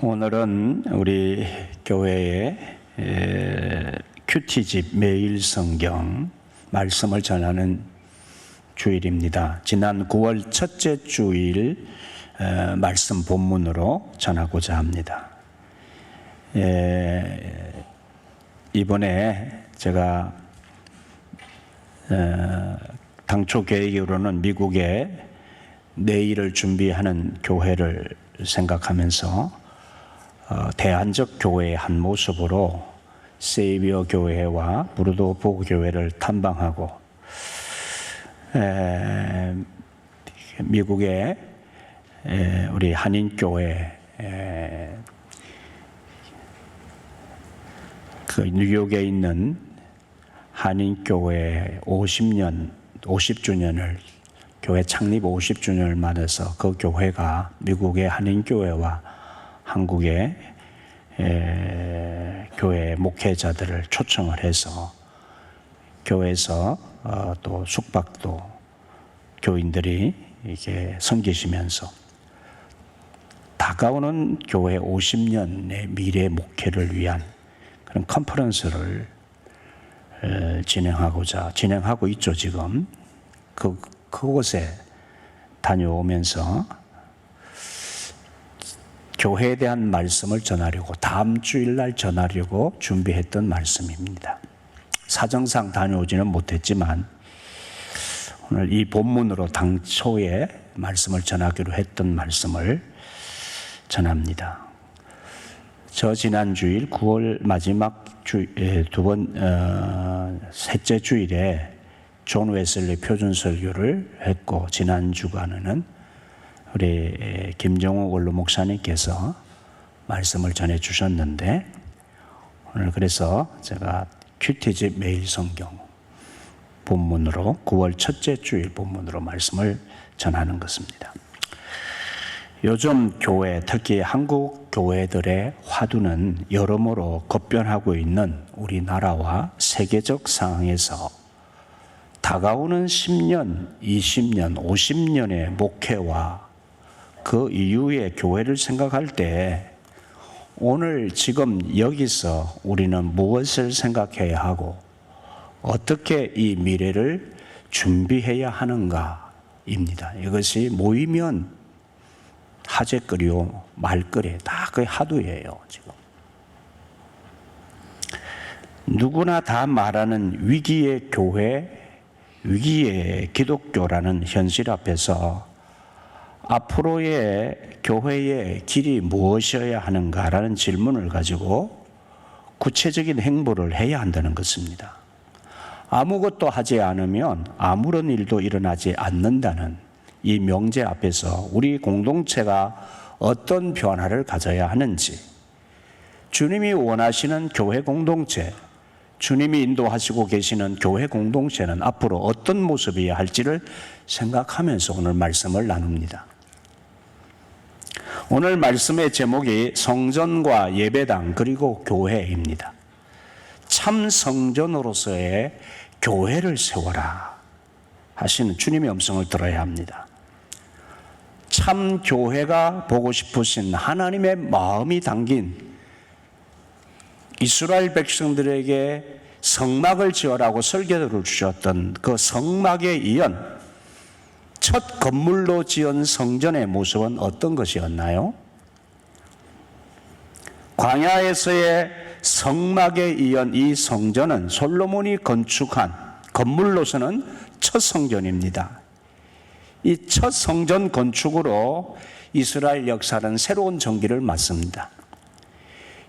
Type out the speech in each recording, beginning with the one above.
오늘은 우리 교회의 큐티집 매일 성경 말씀을 전하는 주일입니다. 지난 9월 첫째 주일 말씀 본문으로 전하고자 합니다. 이번에 제가 당초 계획으로는 미국에 내일을 준비하는 교회를 생각하면서 대안적 교회의 한 모습으로 세이비어 교회와 브루도프 교회를 탐방하고 미국의 우리 한인교회 그 뉴욕에 있는 한인교회 50주년을 교회 창립 50주년을 맞아서 그 교회가 미국의 한인교회와 한국의 교회 목회자들을 초청을 해서 교회에서 또 숙박도 교인들이 이렇게 섬기시면서 다가오는 교회 50년의 미래 목회를 위한 그런 컨퍼런스를 진행하고 있죠. 지금 그곳에 다녀오면서 교회에 대한 말씀을 전하려고 다음 주일날 전하려고 준비했던 말씀입니다. 사정상 다녀오지는 못했지만 오늘 이 본문으로 당초에 말씀을 전하기로 했던 말씀을 전합니다. 저 지난 주일 9월 마지막 셋째 주일에 존 웨슬리 표준설교를 했고 지난 주간에는 우리 김정호 원로 목사님께서 말씀을 전해 주셨는데 오늘 그래서 제가 큐티집 매일 성경 본문으로 9월 첫째 주일 본문으로 말씀을 전하는 것입니다. 요즘 교회, 특히 한국 교회들의 화두는 여러모로 급변하고 있는 우리나라와 세계적 상황에서 다가오는 10년, 20년, 50년의 목회와 그 이후의 교회를 생각할 때 오늘 지금 여기서 우리는 무엇을 생각해야 하고 어떻게 이 미래를 준비해야 하는가입니다. 이것이 모이면 하재거리요 말거리 다 그 화두예요. 지금 누구나 다 말하는 위기의 교회, 위기의 기독교라는 현실 앞에서 앞으로의 교회의 길이 무엇이어야 하는가라는 질문을 가지고 구체적인 행보를 해야 한다는 것입니다. 아무것도 하지 않으면 아무런 일도 일어나지 않는다는 이 명제 앞에서 우리 공동체가 어떤 변화를 가져야 하는지, 주님이 원하시는 교회 공동체, 주님이 인도하시고 계시는 교회 공동체는 앞으로 어떤 모습이어야 할지를 생각하면서 오늘 말씀을 나눕니다. 오늘 말씀의 제목이 성전과 예배당 그리고 교회입니다. 참 성전으로서의 교회를 세워라 하시는 주님의 음성을 들어야 합니다. 참 교회가 보고 싶으신 하나님의 마음이 담긴 이스라엘 백성들에게 성막을 지어라고 설계도를 주셨던 그 성막에 이은 첫 건물로 지은 성전의 모습은 어떤 것이었나요? 광야에서의 성막에 이은 이 성전은 솔로몬이 건축한 건물로서는 첫 성전입니다. 이 첫 성전 건축으로 이스라엘 역사는 새로운 전기를 맞습니다.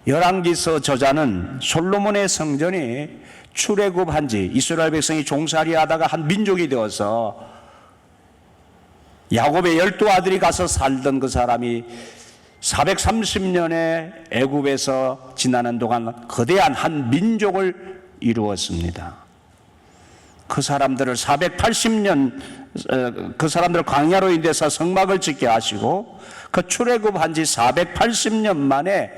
열왕기서 저자는 솔로몬의 성전이 출애굽한 지 이스라엘 백성이 종살이 하다가 한 민족이 되어서 야곱의 12아들이 가서 살던 그 사람이 430년의 애굽에서 지나는 동안 거대한 한 민족을 이루었습니다. 그 사람들을 480년 그 사람들 광야로 인해서 성막을 짓게 하시고 그 출애굽한 지 480년 만에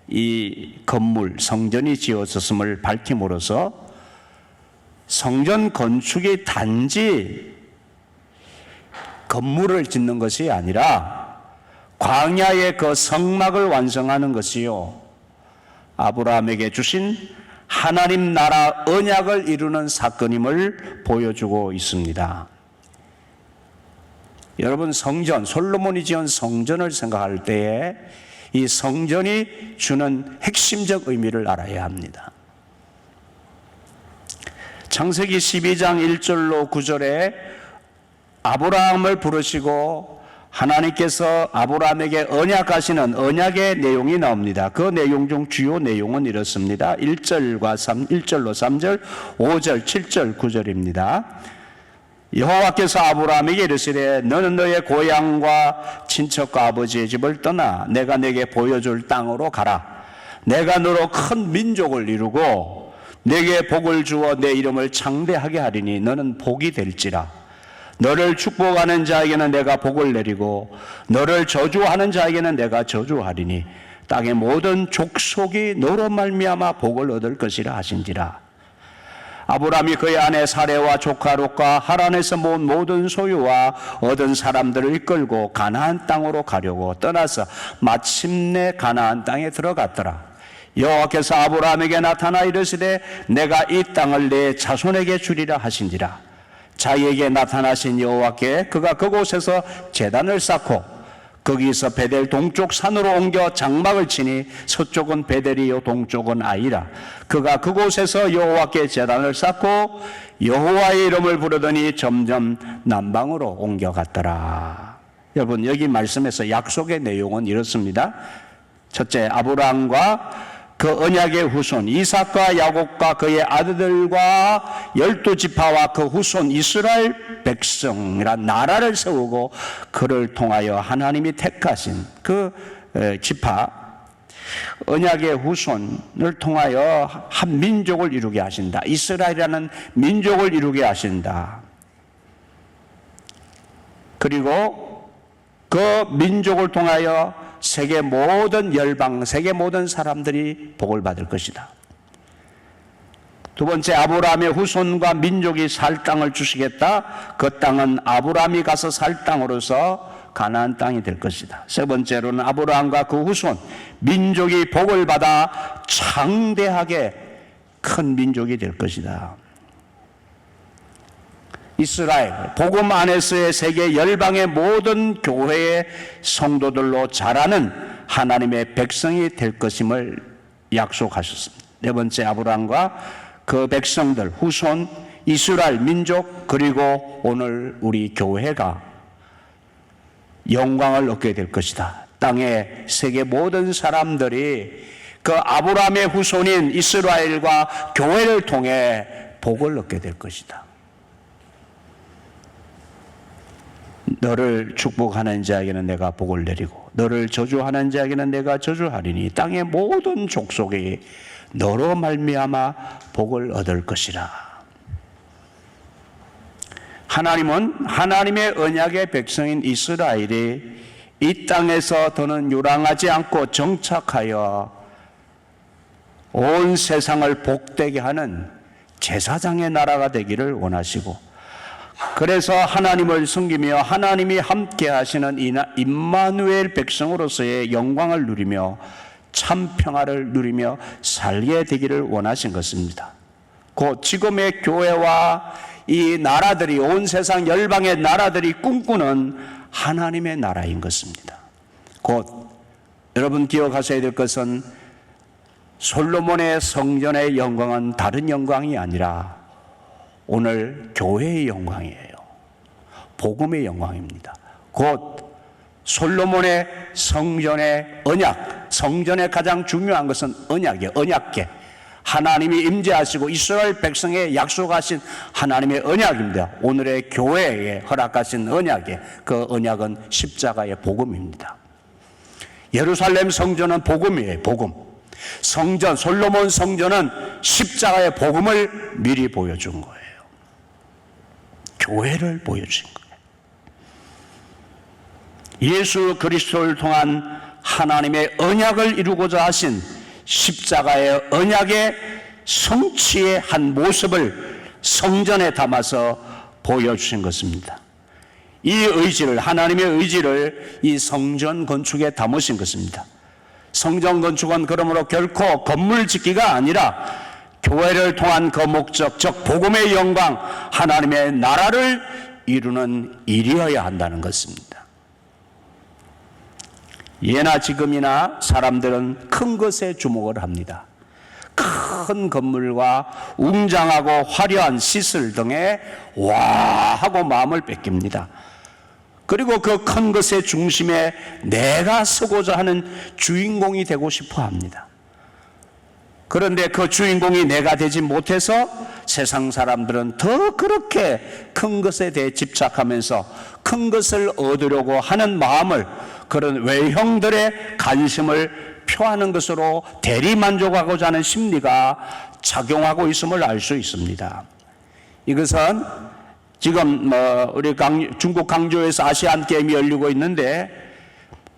이 건물 성전이 지어졌음을 밝힘으로써 성전 건축이 단지 건물을 짓는 것이 아니라 광야의 그 성막을 완성하는 것이요, 아브라함에게 주신 하나님 나라 언약을 이루는 사건임을 보여주고 있습니다. 여러분, 성전, 솔로몬이 지은 성전을 생각할 때에 이 성전이 주는 핵심적 의미를 알아야 합니다. 창세기 12장 1절로 9절에 아브라함을 부르시고 하나님께서 아브라함에게 언약하시는 언약의 내용이 나옵니다. 그 내용 중 주요 내용은 이렇습니다. 1절로 3절, 5절, 7절, 9절입니다. 여호와께서 아브라함에게 이르시되 너는 너의 고향과 친척과 아버지의 집을 떠나 내가 내게 보여줄 땅으로 가라. 내가 너로 큰 민족을 이루고 내게 복을 주어 내 이름을 창대하게 하리니 너는 복이 될지라. 너를 축복하는 자에게는 내가 복을 내리고 너를 저주하는 자에게는 내가 저주하리니 땅의 모든 족속이 너로 말미암아 복을 얻을 것이라 하신지라. 아브라함이 그의 아내 사레와 조카 롯과 하란에서 모은 모든 소유와 얻은 사람들을 이끌고 가나안 땅으로 가려고 떠나서 마침내 가나안 땅에 들어갔더라. 여호와께서 아브라함에게 나타나 이르시되 내가 이 땅을 내 자손에게 주리라 하신지라. 자기에게 나타나신 여호와께 그가 그곳에서 제단을 쌓고 거기서 베델 동쪽 산으로 옮겨 장막을 치니 서쪽은 베델이요 동쪽은 아이라. 그가 그곳에서 여호와께 제단을 쌓고 여호와의 이름을 부르더니 점점 남방으로 옮겨갔더라. 여러분, 여기 말씀에서 약속의 내용은 이렇습니다. 첫째, 아브라함과 그 언약의 후손 이삭과 야곱과 그의 아들들과 12지파와 그 후손 이스라엘 백성이란 나라를 세우고 그를 통하여 하나님이 택하신 그 지파 언약의 후손을 통하여 한 민족을 이루게 하신다. 이스라엘이라는 민족을 이루게 하신다. 그리고 그 민족을 통하여 세계 모든 열방, 세계 모든 사람들이 복을 받을 것이다. 두 번째, 아브라함의 후손과 민족이 살 땅을 주시겠다. 그 땅은 아브라함이 가서 살 땅으로서 가나안 땅이 될 것이다. 세 번째로는 아브라함과 그 후손, 민족이 복을 받아 창대하게 큰 민족이 될 것이다. 이스라엘, 복음 안에서의 세계 열방의 모든 교회의 성도들로 자라는 하나님의 백성이 될 것임을 약속하셨습니다. 네 번째, 아브라함과 그 백성들, 후손, 이스라엘 민족, 그리고 오늘 우리 교회가 영광을 얻게 될 것이다. 땅의 세계 모든 사람들이 그 아브라함의 후손인 이스라엘과 교회를 통해 복을 얻게 될 것이다. 너를 축복하는 자에게는 내가 복을 내리고 너를 저주하는 자에게는 내가 저주하리니 땅의 모든 족속이 너로 말미암아 복을 얻을 것이라. 하나님은 하나님의 언약의 백성인 이스라엘이 이 땅에서 더는 유랑하지 않고 정착하여 온 세상을 복되게 하는 제사장의 나라가 되기를 원하시고, 그래서 하나님을 섬기며 하나님이 함께 하시는 임마누엘 백성으로서의 영광을 누리며 참 평화를 누리며 살게 되기를 원하신 것입니다. 곧 지금의 교회와 이 나라들이, 온 세상 열방의 나라들이 꿈꾸는 하나님의 나라인 것입니다. 곧 여러분 기억하셔야 될 것은 솔로몬의 성전의 영광은 다른 영광이 아니라 오늘 교회의 영광이에요. 복음의 영광입니다. 곧 솔로몬의 성전의 언약, 성전의 가장 중요한 것은 언약이에요. 언약궤. 하나님이 임재하시고 이스라엘 백성에 약속하신 하나님의 언약입니다. 오늘의 교회에 허락하신 언약의 그 언약은 십자가의 복음입니다. 예루살렘 성전은 복음이에요. 복음. 성전, 솔로몬 성전은 십자가의 복음을 미리 보여준 거예요. 교회를 보여준 거예요. 예수 그리스도를 통한 하나님의 언약을 이루고자 하신 십자가의 언약의 성취의 한 모습을 성전에 담아서 보여주신 것입니다. 이 의지를, 하나님의 의지를 이 성전 건축에 담으신 것입니다. 성전 건축은 그러므로 결코 건물 짓기가 아니라 교회를 통한 그 목적, 즉 복음의 영광, 하나님의 나라를 이루는 일이어야 한다는 것입니다. 예나 지금이나 사람들은 큰 것에 주목을 합니다. 큰 건물과 웅장하고 화려한 시설 등에 와 하고 마음을 뺏깁니다. 그리고 그 큰 것의 중심에 내가 서고자 하는 주인공이 되고 싶어 합니다. 그런데 그 주인공이 내가 되지 못해서 세상 사람들은 더 그렇게 큰 것에 대해 집착하면서 큰 것을 얻으려고 하는 마음을, 그런 외형들의 관심을 표하는 것으로 대리만족하고자 하는 심리가 작용하고 있음을 알 수 있습니다. 이것은 지금 우리 중국 강주에서 아시안 게임이 열리고 있는데,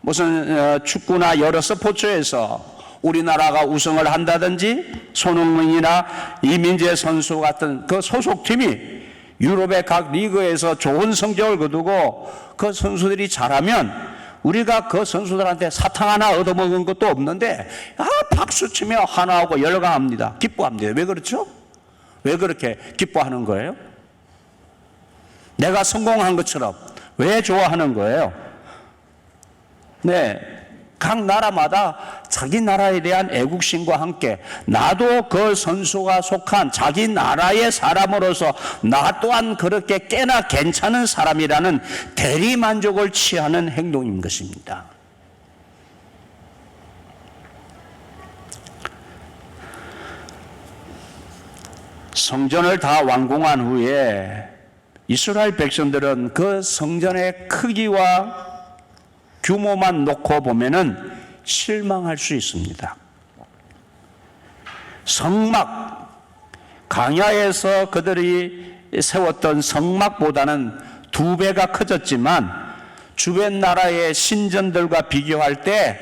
무슨 축구나 여러 스포츠에서 우리나라가 우승을 한다든지 손흥민이나 이민재 선수 같은 그 소속팀이 유럽의 각 리그에서 좋은 성적을 거두고 그 선수들이 잘하면 우리가 그 선수들한테 사탕 하나 얻어먹은 것도 없는데 박수치며 환호하고 열광합니다. 기뻐합니다. 왜 그렇죠? 왜 그렇게 기뻐하는 거예요? 내가 성공한 것처럼 왜 좋아하는 거예요? 네, 각 나라마다 자기 나라에 대한 애국심과 함께 나도 그 선수가 속한 자기 나라의 사람으로서 나 또한 그렇게 꽤나 괜찮은 사람이라는 대리만족을 취하는 행동인 것입니다. 성전을 다 완공한 후에 이스라엘 백성들은 그 성전의 크기와 규모만 놓고 보면은 실망할 수 있습니다. 성막, 광야에서 그들이 세웠던 성막보다는 2배가 커졌지만 주변 나라의 신전들과 비교할 때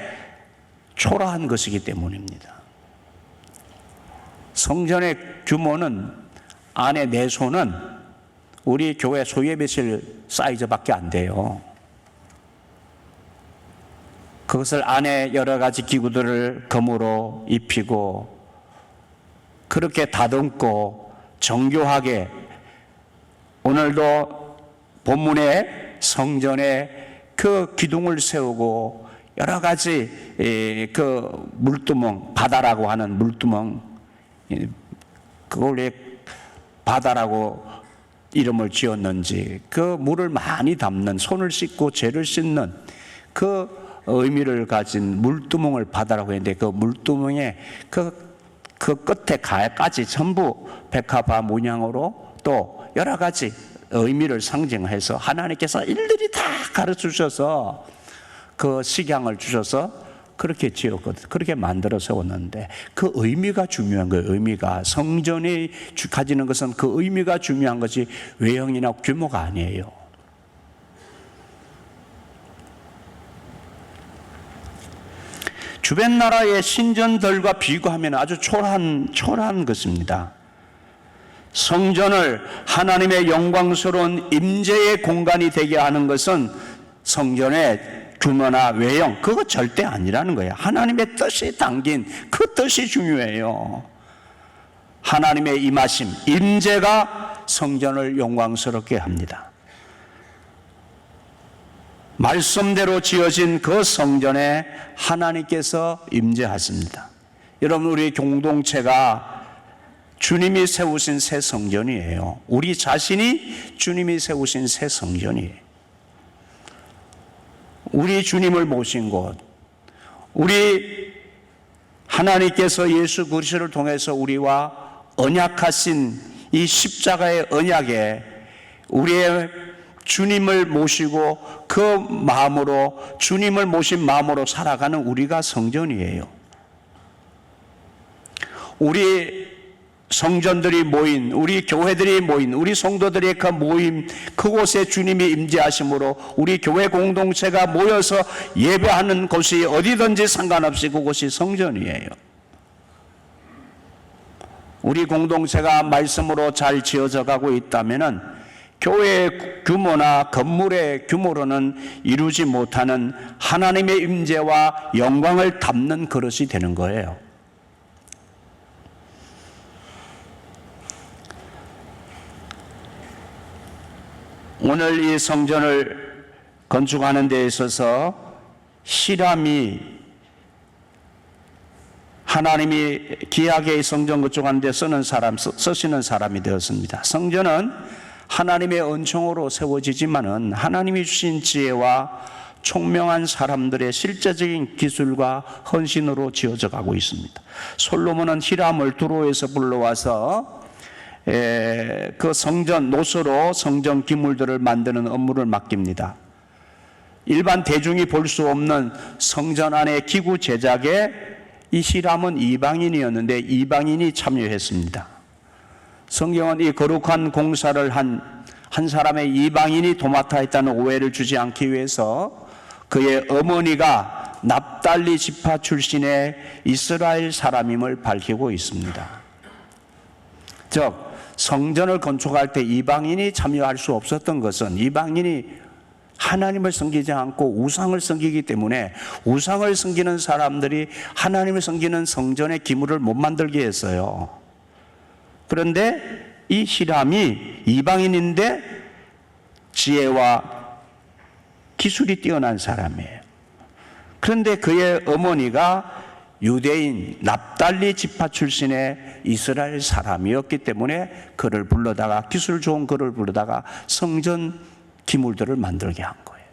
초라한 것이기 때문입니다. 성전의 규모는 안에 내소는 우리 교회 소예배실 사이즈밖에 안 돼요. 그것을 안에 여러 가지 기구들을 금으로 입히고 그렇게 다듬고 정교하게, 오늘도 본문에 성전에 그 기둥을 세우고 여러 가지 그 물두멍, 바다라고 하는 물두멍, 그걸 왜 바다라고 이름을 지었는지, 그 물을 많이 담는, 손을 씻고 죄를 씻는 그 의미를 가진 물두멍을 바다라고 했는데, 그 물두멍의 그 끝에 가까지 전부 백합화 문양으로 또 여러 가지 의미를 상징해서 하나님께서 일일이 다 가르쳐 주셔서 그 식양을 주셔서 그렇게 지었거든. 그렇게 만들어 세웠는데 그 의미가 중요한 거예요. 의미가, 성전이 가지는 것은 그 의미가 중요한 것이 외형이나 규모가 아니에요. 주변 나라의 신전들과 비교하면 아주 초라한 것입니다. 성전을 하나님의 영광스러운 임재의 공간이 되게 하는 것은 성전의 규모나 외형, 그거 절대 아니라는 거예요. 하나님의 뜻이 담긴 그 뜻이 중요해요. 하나님의 임하심, 임재가 성전을 영광스럽게 합니다. 말씀대로 지어진 그 성전에 하나님께서 임재하십니다. 여러분, 우리 공동체가 주님이 세우신 새 성전이에요. 우리 자신이 주님이 세우신 새 성전이에요. 우리 주님을 모신 곳, 우리 하나님께서 예수 그리스도를 통해서 우리와 언약하신 이 십자가의 언약에 우리의 주님을 모시고 그 마음으로, 주님을 모신 마음으로 살아가는 우리가 성전이에요. 우리 성전들이 모인, 우리 교회들이 모인, 우리 성도들의 그 모임, 그곳에 주님이 임재하심으로 우리 교회 공동체가 모여서 예배하는 곳이 어디든지 상관없이 그곳이 성전이에요. 우리 공동체가 말씀으로 잘 지어져 가고 있다면은 교회의 규모나 건물의 규모로는 이루지 못하는 하나님의 임재와 영광을 담는 그릇이 되는 거예요. 오늘 이 성전을 건축하는 데 있어서 히람이 하나님이 귀하게 이 성전 건축하는 데 쓰시는 사람이 되었습니다. 성전은 하나님의 은총으로 세워지지만은 하나님이 주신 지혜와 총명한 사람들의 실제적인 기술과 헌신으로 지어져 가고 있습니다. 솔로몬은 히람을 두로에서 불러와서 그 성전 노수로 성전 기물들을 만드는 업무를 맡깁니다. 일반 대중이 볼 수 없는 성전 안의 기구 제작에 이 히람은 이방인이었는데 이방인이 참여했습니다. 성경은 이 거룩한 공사를 한 사람의 이방인이 도맡아 했다는 오해를 주지 않기 위해서 그의 어머니가 납달리 지파 출신의 이스라엘 사람임을 밝히고 있습니다. 즉 성전을 건축할 때 이방인이 참여할 수 없었던 것은 이방인이 하나님을 섬기지 않고 우상을 섬기기 때문에 우상을 섬기는 사람들이 하나님을 섬기는 성전의 기물을 못 만들게 했어요. 그런데 이 히람이 이방인인데 지혜와 기술이 뛰어난 사람이에요. 그런데 그의 어머니가 유대인 납달리 지파 출신의 이스라엘 사람이었기 때문에 그를 불러다가 기술 좋은 그를 불러다가 성전 기물들을 만들게 한 거예요.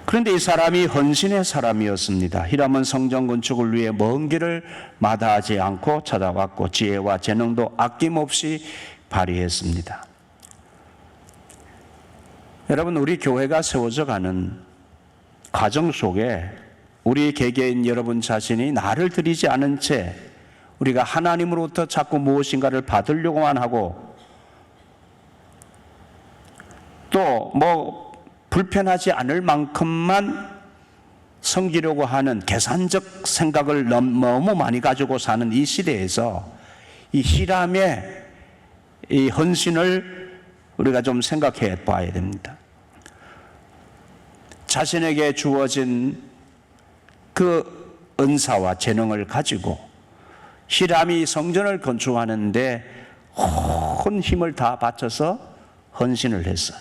그런데 이 사람이 헌신의 사람이었습니다. 히람은 성전 건축을 위해 먼 길을 마다하지 않고 찾아왔고 지혜와 재능도 아낌없이 발휘했습니다. 여러분, 우리 교회가 세워져 가는 과정 속에 우리 개개인 여러분 자신이 나를 드리지 않은 채 우리가 하나님으로부터 자꾸 무엇인가를 받으려고만 하고 또 불편하지 않을 만큼만 섬기려고 하는 계산적 생각을 너무 많이 가지고 사는 이 시대에서 이 히람의 이 헌신을 우리가 좀 생각해 봐야 됩니다. 자신에게 주어진 그 은사와 재능을 가지고 히람이 성전을 건축하는데 온 힘을 다 바쳐서 헌신을 했어요.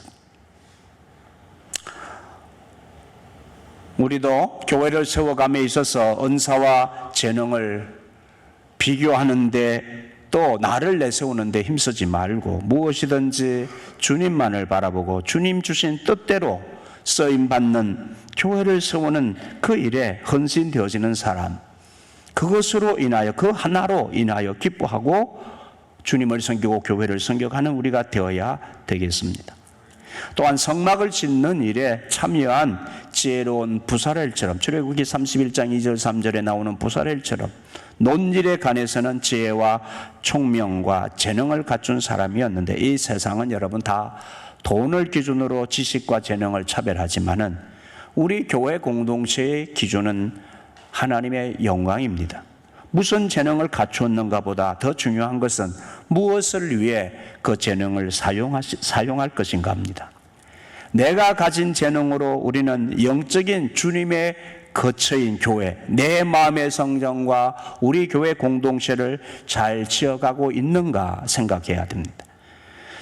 우리도 교회를 세워감에 있어서 은사와 재능을 비교하는데 또 나를 내세우는데 힘쓰지 말고 무엇이든지 주님만을 바라보고 주님 주신 뜻대로 쓰임받는 교회를 세우는 그 일에 헌신되어지는 사람, 그것으로 인하여 그 하나로 인하여 기뻐하고 주님을 섬기고 교회를 섬겨가는 우리가 되어야 되겠습니다. 또한 성막을 짓는 일에 참여한 지혜로운 부사렐처럼 출애굽기 31장 2절 3절에 나오는 부사렐처럼 논일에 관해서는 지혜와 총명과 재능을 갖춘 사람이었는데 이 세상은 여러분 다 돈을 기준으로 지식과 재능을 차별하지만은 우리 교회 공동체의 기준은 하나님의 영광입니다. 무슨 재능을 갖추었는가 보다 더 중요한 것은 무엇을 위해 그 재능을 사용할 것인가 합니다. 내가 가진 재능으로 우리는 영적인 주님의 거처인 교회, 내 마음의 성전과 우리 교회 공동체를 잘 지어가고 있는가 생각해야 됩니다.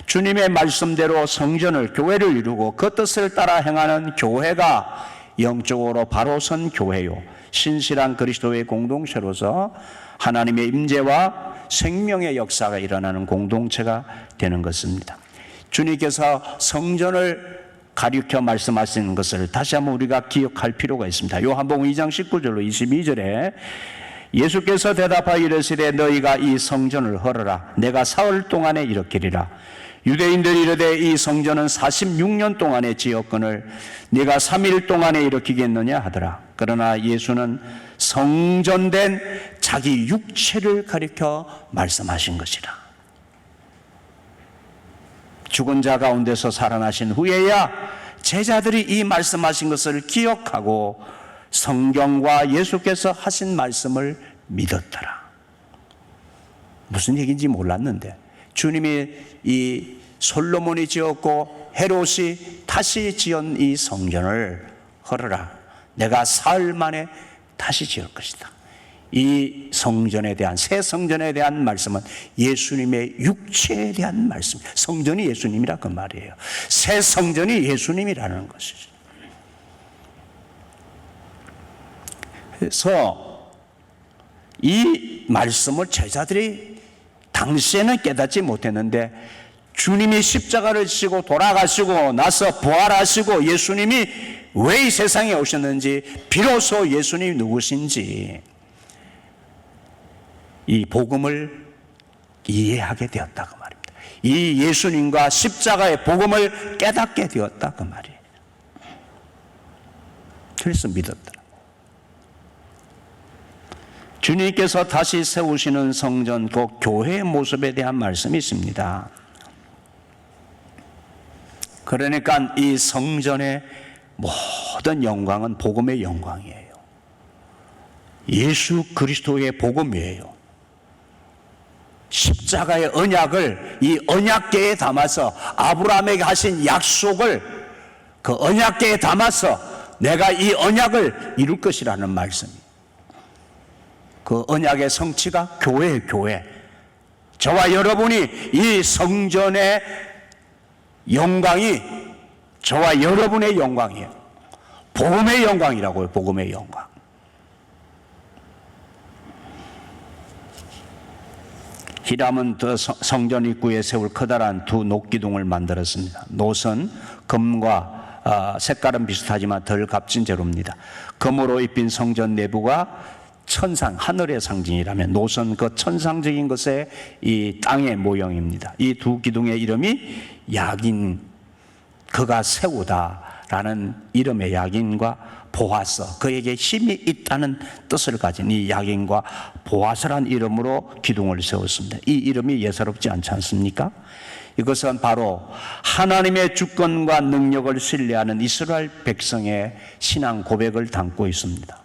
주님의 말씀대로 성전을, 교회를 이루고 그 뜻을 따라 행하는 교회가 영적으로 바로 선 교회요, 신실한 그리스도의 공동체로서 하나님의 임재와 생명의 역사가 일어나는 공동체가 되는 것입니다. 주님께서 성전을 가리켜 말씀하시는 것을 다시 한번 우리가 기억할 필요가 있습니다. 요한복음 2장 19절로 22절에 예수께서 대답하여 이르시되 너희가 이 성전을 헐어라. 내가 사흘 동안에 일으키리라. 유대인들이 이르되 이 성전은 46년 동안에 지었거늘 네가 3일 동안에 일으키겠느냐 하더라. 그러나 예수는 성전된 자기 육체를 가리켜 말씀하신 것이라. 죽은 자 가운데서 살아나신 후에야 제자들이 이 말씀하신 것을 기억하고 성경과 예수께서 하신 말씀을 믿었더라. 무슨 얘기인지 몰랐는데 주님이 이 솔로몬이 지었고 헤롯이 다시 지은 이 성전을 헐어라. 내가 사흘 만에 다시 지을 것이다. 이 성전에 대한, 새 성전에 대한 말씀은 예수님의 육체에 대한 말씀. 성전이 예수님이라 그 말이에요. 새 성전이 예수님이라는 것이죠. 그래서 이 말씀을 제자들이 당시에는 깨닫지 못했는데, 주님이 십자가를 지고 돌아가시고 나서 부활하시고 예수님이 왜 이 세상에 오셨는지, 비로소 예수님이 누구신지 이 복음을 이해하게 되었다 그 말입니다. 이 예수님과 십자가의 복음을 깨닫게 되었다 그 말이에요. 그래서 믿었다. 주님께서 다시 세우시는 성전, 그 교회의 모습에 대한 말씀이 있습니다. 그러니까 이 성전의 모든 영광은 복음의 영광이에요. 예수 그리스도의 복음이에요. 십자가의 언약을 이 언약궤에 담아서, 아브라함에게 하신 약속을 그 언약궤에 담아서 내가 이 언약을 이룰 것이라는 말씀이에요. 그 언약의 성취가 교회예요, 교회. 저와 여러분이 이 성전의 영광이 저와 여러분의 영광이에요. 복음의 영광이라고요, 복음의 영광. 히람은 더 성전 입구에 세울 커다란 두 녹기둥을 만들었습니다. 노선 금과 색깔은 비슷하지만 덜 값진 재료입니다. 금으로 입힌 성전 내부가 천상, 하늘의 상징이라면 노선, 그 천상적인 것의 이 땅의 모형입니다. 이 두 기둥의 이름이 야긴, 그가 세우다라는 이름의 야긴과 보아서, 그에게 힘이 있다는 뜻을 가진 이 야긴과 보아서란 이름으로 기둥을 세웠습니다. 이 이름이 예사롭지 않지 않습니까? 이것은 바로 하나님의 주권과 능력을 신뢰하는 이스라엘 백성의 신앙 고백을 담고 있습니다.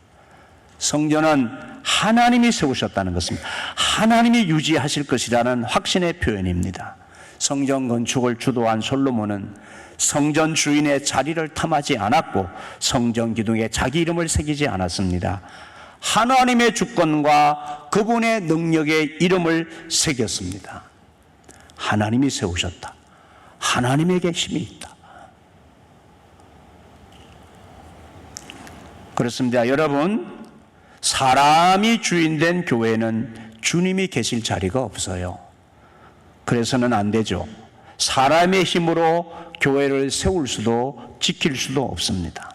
성전은 하나님이 세우셨다는 것입니다. 하나님이 유지하실 것이라는 확신의 표현입니다. 성전 건축을 주도한 솔로몬은 성전 주인의 자리를 탐하지 않았고 성전 기둥에 자기 이름을 새기지 않았습니다. 하나님의 주권과 그분의 능력의 이름을 새겼습니다. 하나님이 세우셨다. 하나님에게 힘이 있다. 그렇습니다. 여러분, 사람이 주인된 교회는 주님이 계실 자리가 없어요. 그래서는 안 되죠. 사람의 힘으로 교회를 세울 수도 지킬 수도 없습니다.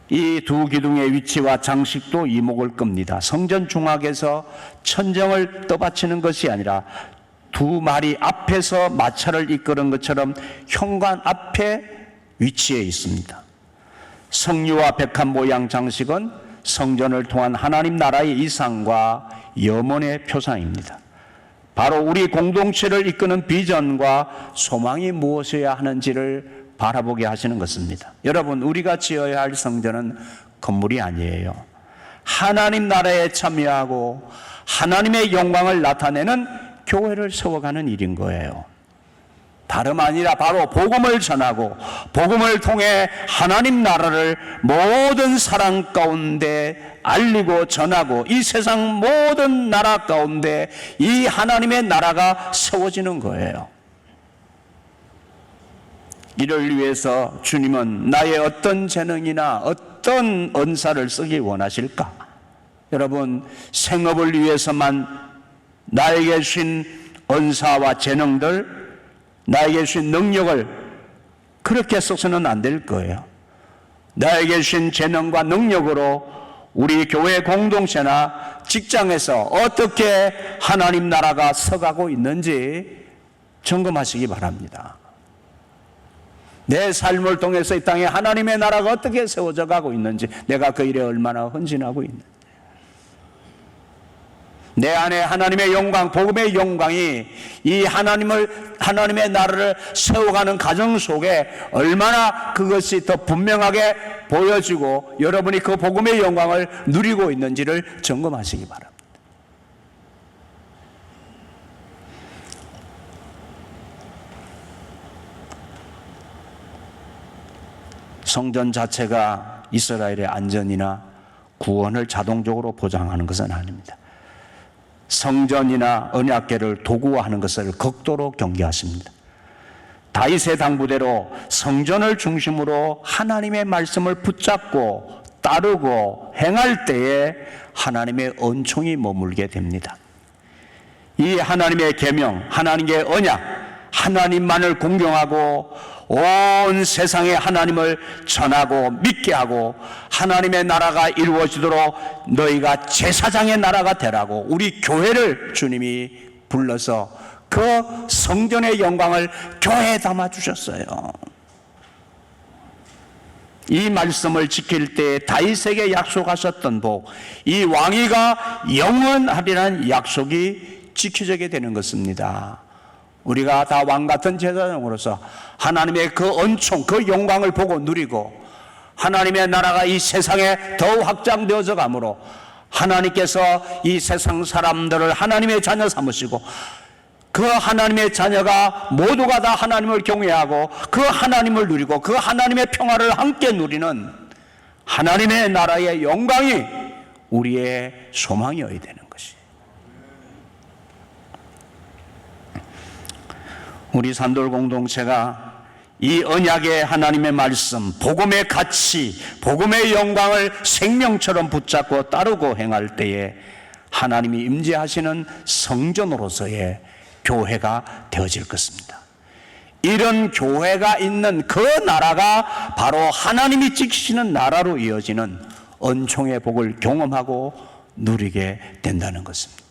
이 두 기둥의 위치와 장식도 이목을 끕니다. 성전 중앙에서 천정을 떠받치는 것이 아니라 두 마리 앞에서 마차를 이끄는 것처럼 현관 앞에 위치해 있습니다. 성류와 백합 모양 장식은 성전을 통한 하나님 나라의 이상과 염원의 표상입니다. 바로 우리 공동체를 이끄는 비전과 소망이 무엇이어야 하는지를 바라보게 하시는 것입니다. 여러분, 우리가 지어야 할 성전은 건물이 아니에요. 하나님 나라에 참여하고 하나님의 영광을 나타내는 교회를 세워가는 일인 거예요. 다름 아니라 바로 복음을 전하고 복음을 통해 하나님 나라를 모든 사람 가운데 알리고 전하고 이 세상 모든 나라 가운데 이 하나님의 나라가 세워지는 거예요. 이를 위해서 주님은 나의 어떤 재능이나 어떤 은사를 쓰기 원하실까? 여러분, 생업을 위해서만 나에게 주신 은사와 재능들, 나에게 주신 능력을 그렇게 써서는 안 될 거예요. 나에게 주신 재능과 능력으로 우리 교회 공동체나 직장에서 어떻게 하나님 나라가 서가고 있는지 점검하시기 바랍니다. 내 삶을 통해서 이 땅에 하나님의 나라가 어떻게 세워져 가고 있는지, 내가 그 일에 얼마나 헌신하고 있는지, 내 안에 하나님의 영광, 복음의 영광이 이 하나님의 나라를 세워가는 과정 속에 얼마나 그것이 더 분명하게 보여지고 여러분이 그 복음의 영광을 누리고 있는지를 점검하시기 바랍니다. 성전 자체가 이스라엘의 안전이나 구원을 자동적으로 보장하는 것은 아닙니다. 성전이나 언약궤를 도구화하는 것을 극도로 경계하십니다. 다윗의 당부대로 성전을 중심으로 하나님의 말씀을 붙잡고 따르고 행할 때에 하나님의 은총이 머물게 됩니다. 이 하나님의 계명, 하나님의 언약, 하나님만을 공경하고 온 세상에 하나님을 전하고 믿게 하고 하나님의 나라가 이루어지도록 너희가 제사장의 나라가 되라고 우리 교회를 주님이 불러서 그 성전의 영광을 교회에 담아주셨어요. 이 말씀을 지킬 때 다윗에게 약속하셨던 복, 이 왕위가 영원하리라는 약속이 지켜지게 되는 것입니다. 우리가 다 왕같은 제사장으로서 하나님의 그 은총, 그 영광을 보고 누리고 하나님의 나라가 이 세상에 더욱 확장되어져 가므로 하나님께서 이 세상 사람들을 하나님의 자녀 삼으시고 그 하나님의 자녀가 모두가 다 하나님을 경외하고 그 하나님을 누리고 그 하나님의 평화를 함께 누리는 하나님의 나라의 영광이 우리의 소망이어야 되는 것이. 우리 산돌 공동체가 이 언약의 하나님의 말씀, 복음의 가치, 복음의 영광을 생명처럼 붙잡고 따르고 행할 때에 하나님이 임재하시는 성전으로서의 교회가 되어질 것입니다. 이런 교회가 있는 그 나라가 바로 하나님이 지키시는 나라로 이어지는 은총의 복을 경험하고 누리게 된다는 것입니다.